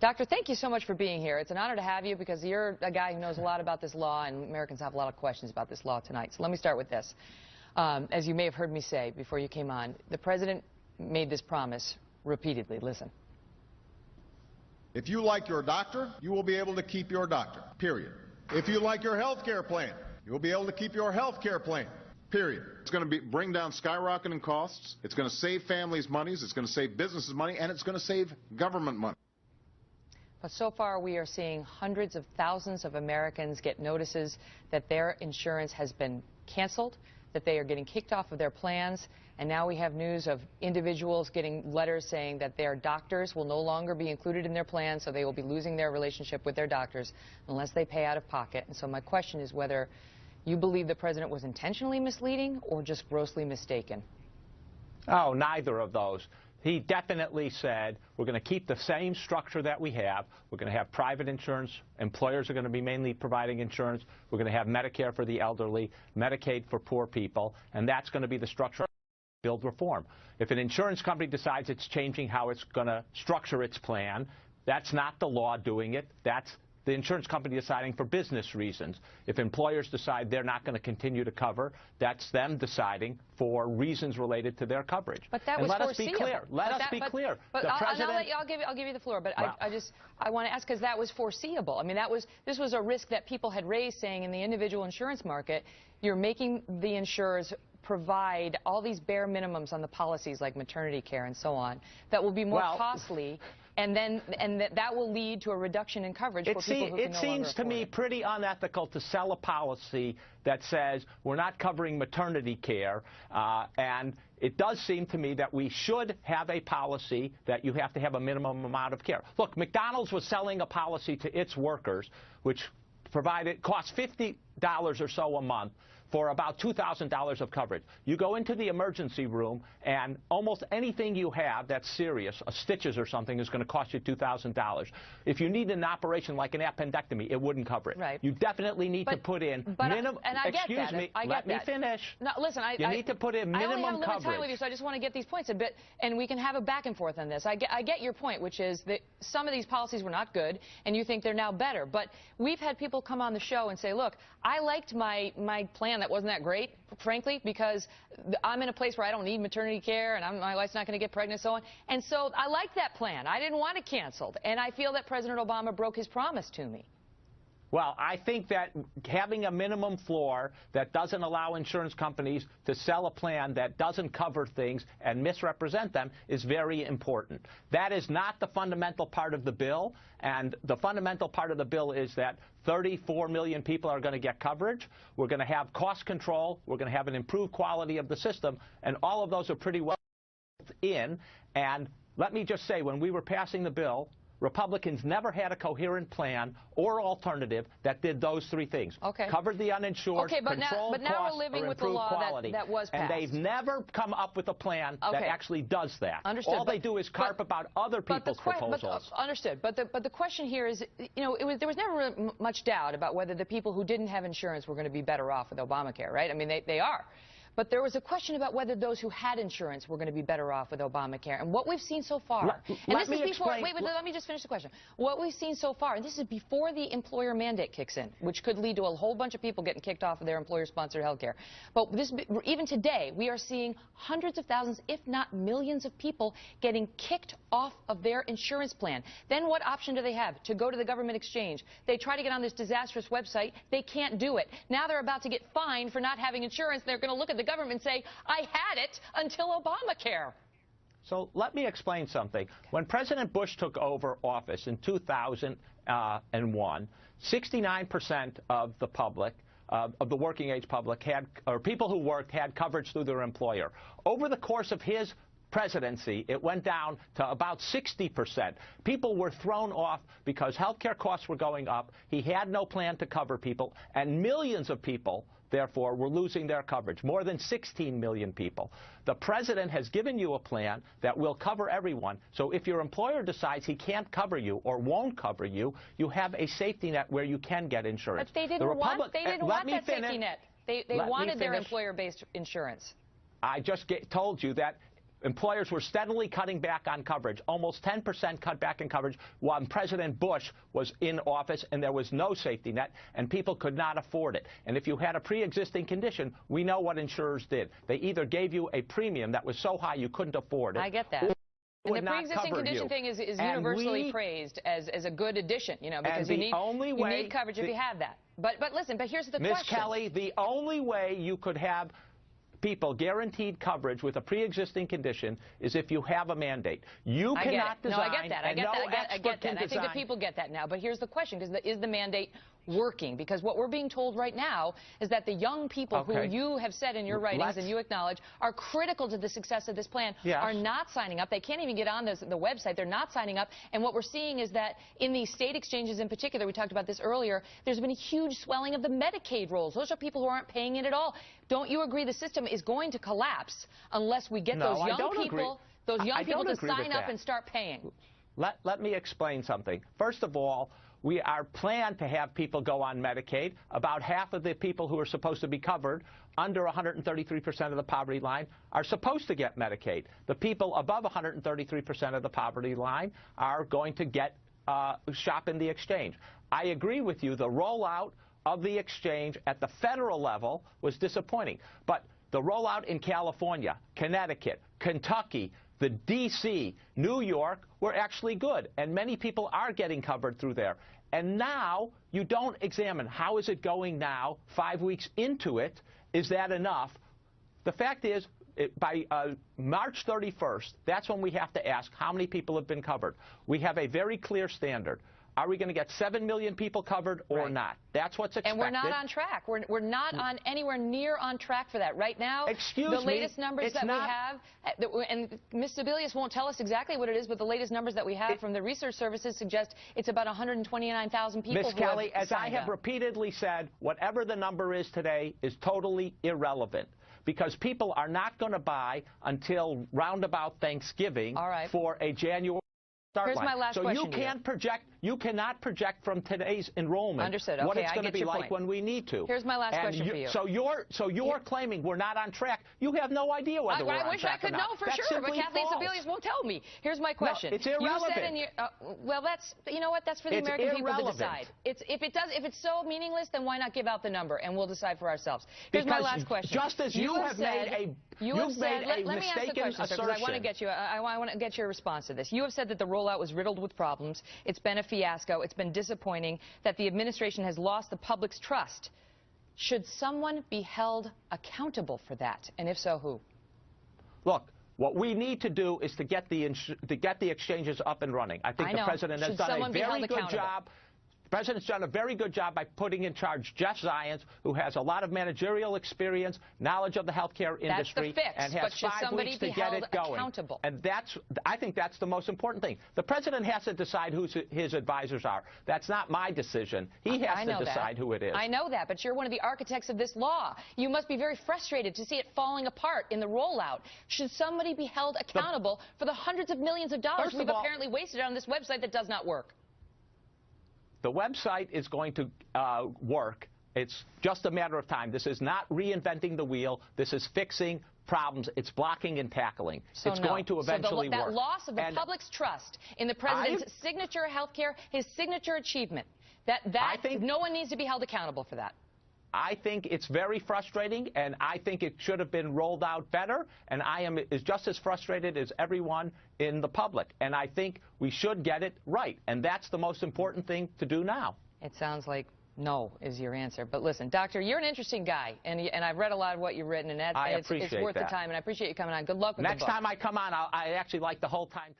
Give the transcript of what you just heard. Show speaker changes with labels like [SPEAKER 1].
[SPEAKER 1] Doctor, thank you so much for being here. It's an honor to have you because you're a guy who knows a lot about this law, and Americans have a lot of questions about this law tonight. So let me start with this. As you may have heard me say before you came on, the president made this promise repeatedly. Listen.
[SPEAKER 2] If you like your doctor, you will be able to keep your doctor, period. If you like your health care plan, you will be able to keep your health care plan, period. It's going to bring down skyrocketing costs. It's going to save families money. It's going to save businesses money, and it's going to save government money.
[SPEAKER 1] But so far, we are seeing hundreds of thousands of Americans get notices that their insurance has been canceled, that they are getting kicked off of their plans, and now we have news of individuals getting letters saying that their doctors will no longer be included in their plan, so they will be losing their relationship with their doctors unless they pay out of pocket. And so my question is whether you believe the president was intentionally misleading or just grossly mistaken.
[SPEAKER 3] Oh, neither of those. He definitely said we're going to keep the same structure that we have. We're going to have private insurance. Employers are going to be mainly providing insurance. We're going to have Medicare for the elderly, Medicaid for poor people, and that's going to be the structure of build reform. If an insurance company decides it's changing how it's going to structure its plan, that's not the law doing it. That's the insurance company deciding for business reasons. If employers decide they're not going to continue to cover, that's them deciding for reasons related to their coverage.
[SPEAKER 1] But that was foreseeable.
[SPEAKER 3] Let us be clear.
[SPEAKER 1] But I'll give you the floor. But well, I want to ask because that was foreseeable. I mean, this was a risk that people had raised, saying in the individual insurance market, you're making the insurers provide all these bare minimums on the policies like maternity care and so on that will be more costly. And that will lead to a reduction in coverage for people who can no longer afford it.
[SPEAKER 3] It seems to me pretty unethical to sell a policy that says we're not covering maternity care, and it does seem to me that we should have a policy that you have to have a minimum amount of care. Look, McDonald's was selling a policy to its workers which cost $50 or so a month for about $2,000 of coverage. You go into the emergency room, and almost anything you have that's serious, stitches or something, is going to cost you $2,000. If you need an operation like an appendectomy, it wouldn't cover it.
[SPEAKER 1] Right.
[SPEAKER 3] You definitely need to put in minimum.
[SPEAKER 1] Excuse
[SPEAKER 3] me. Let me finish.
[SPEAKER 1] No, listen.
[SPEAKER 3] You need to put in minimum coverage.
[SPEAKER 1] I only have a little time with you, so I just want to get these points a bit, and we can have a back and forth on this. I get your point, which is that some of these policies were not good, and you think they're now better. But we've had people come on the show and say, look, I liked my plan that wasn't that great, frankly, because I'm in a place where I don't need maternity care and my wife's not going to get pregnant and so on. And so I liked that plan. I didn't want it canceled. And I feel that President Obama broke his promise to me.
[SPEAKER 3] Well, I think that having a minimum floor that doesn't allow insurance companies to sell a plan that doesn't cover things and misrepresent them is very important. That is not the fundamental part of the bill, and the fundamental part of the bill is that 34 million people are going to get coverage. We're going to have cost control. We're going to have an improved quality of the system, and all of those are pretty well in. And let me just say, when we were passing the bill, Republicans never had a coherent plan or alternative that did those three things.
[SPEAKER 1] Okay.
[SPEAKER 3] Covered the uninsured, controlled costs,
[SPEAKER 1] we're living
[SPEAKER 3] or
[SPEAKER 1] with the
[SPEAKER 3] improved
[SPEAKER 1] law
[SPEAKER 3] quality.
[SPEAKER 1] that was passed.
[SPEAKER 3] And they've never come up with a plan that actually does that.
[SPEAKER 1] Understood.
[SPEAKER 3] All they do is carp about other people's proposals.
[SPEAKER 1] Understood. But the question here is, you know, there was never much doubt about whether the people who didn't have insurance were going to be better off with Obamacare, right? I mean, they are. But there was a question about whether those who had insurance were going to be better off with Obamacare. And what we've seen so far, let me just finish the question. What we've seen so far, and this is before the employer mandate kicks in, which could lead to a whole bunch of people getting kicked off of their employer-sponsored health care. But even today, we are seeing hundreds of thousands, if not millions of people getting kicked off of their insurance plan. Then what option do they have? To go to the government exchange. They try to get on this disastrous website. They can't do it. Now they're about to get fined for not having insurance. They're going to look at the government and say, I had it until Obamacare.
[SPEAKER 3] So let me explain something. When President Bush took over office in 2001, 69% of the public, of the working age public, or people who worked, had coverage through their employer. Over the course of his presidency, it went down to about 60%. People were thrown off because health care costs were going up. He had no plan to cover people, and millions of people, therefore, were losing their coverage, more than 16 million people. The president has given you a plan that will cover everyone. So if your employer decides he can't cover you or won't cover you, you have a safety net where you can get insurance.
[SPEAKER 1] But they didn't want that safety net. They wanted their employer-based insurance.
[SPEAKER 3] I just told you that employers were steadily cutting back on coverage, almost 10% cut back in coverage while President Bush was in office, and there was no safety net, and people could not afford it. And if you had a pre-existing condition, we know what insurers did. They either gave you a premium that was so high you couldn't afford it.
[SPEAKER 1] I get that. And the pre-existing condition thing is universally praised as a good addition, you know, because you need coverage if you have that. But listen, but here's the question.
[SPEAKER 3] Ms. Kelly, the only way you could have people guaranteed coverage with a pre-existing condition is if you have a mandate. You cannot design.
[SPEAKER 1] No, I get that. I get that. I think that people get that now. But here's the question: is the mandate working? Because what we're being told right now is that the young people who you have said in your writings and you acknowledge are critical to the success of this plan are not signing up. They can't even get on the website. They're not signing up. And what we're seeing is that in these state exchanges in particular, we talked about this earlier, there's been a huge swelling of the Medicaid rolls. Those are people who aren't paying it at all. Don't you agree the system is going to collapse unless we get those young people to sign up and start paying?
[SPEAKER 3] Let me explain something. First of all, we are planned to have people go on Medicaid. About half of the people who are supposed to be covered under 133% of the poverty line are supposed to get Medicaid. The people above 133% of the poverty line are going to get shop in the exchange. I agree with you. The rollout of the exchange at the federal level was disappointing. But the rollout in California, Connecticut, Kentucky, the D.C., New York were actually good, and many people are getting covered through there. And now you don't examine how is it going now, 5 weeks into it. Is that enough? The fact is, by March 31st, that's when we have to ask how many people have been covered. We have a very clear standard. Are we going to get 7 million people covered or not? That's what's expected.
[SPEAKER 1] And we're not on track. We're not on anywhere near on track for that. Right now, the latest numbers that we have, and Ms. Sebelius won't tell us exactly what it is, but the latest numbers that we have from the research services suggest it's about 129,000 people.
[SPEAKER 3] Ms. Kelly, as I have repeatedly said, whatever the number is today is totally irrelevant, because people are not going to buy until roundabout Thanksgiving for a January.
[SPEAKER 1] Here's my last question.
[SPEAKER 3] So you cannot project from today's enrollment what it's going to be like when we need to.
[SPEAKER 1] Here's my last question for you.
[SPEAKER 3] So you're claiming we're not on track. You have no idea whether we're on track or not.
[SPEAKER 1] I wish I could know for sure, but Kathleen Sebelius won't tell me. Here's my question.
[SPEAKER 3] No, it's irrelevant.
[SPEAKER 1] You said in your, well, you know what? That's for the American people to decide. If it's so meaningless, then why not give out the number and we'll decide for ourselves. Here's my last question.
[SPEAKER 3] Just as you have made a mistaken assertion.
[SPEAKER 1] I want to get your response to this. You have said that the rollout was riddled with problems. It's been a fiasco. It's been disappointing, that the administration has lost the public's trust. Should someone be held accountable for that? And if so, who?
[SPEAKER 3] Look, what we need to do is to get the exchanges up and running. I think the president has done a very good job. The president's done a very good job by putting in charge Jeff Zients, who has a lot of managerial experience, knowledge of the healthcare industry, and has 5 weeks to get it going. And I think that's the most important thing. The president has to decide who his advisors are. That's not my decision. He has to decide who it is.
[SPEAKER 1] I know that, but you're one of the architects of this law. You must be very frustrated to see it falling apart in the rollout. Should somebody be held accountable for the hundreds of millions of dollars we've apparently wasted on this website that does not work?
[SPEAKER 3] The website is going to work. It's just a matter of time. This is not reinventing the wheel. This is fixing problems. It's blocking and tackling. It's going to eventually work.
[SPEAKER 1] That loss of the public's trust in the president's signature health care, his signature achievement, no one needs to be held accountable for that.
[SPEAKER 3] I think it's very frustrating, and I think it should have been rolled out better, and I am just as frustrated as everyone in the public. And I think we should get it right, and that's the most important thing to do now.
[SPEAKER 1] It sounds like no is your answer. But listen, Doctor, you're an interesting guy, and I've read a lot of what you've written, and it's worth the time, and I appreciate you coming on. Good luck with the book.
[SPEAKER 3] Next time I come on, I actually like the whole time.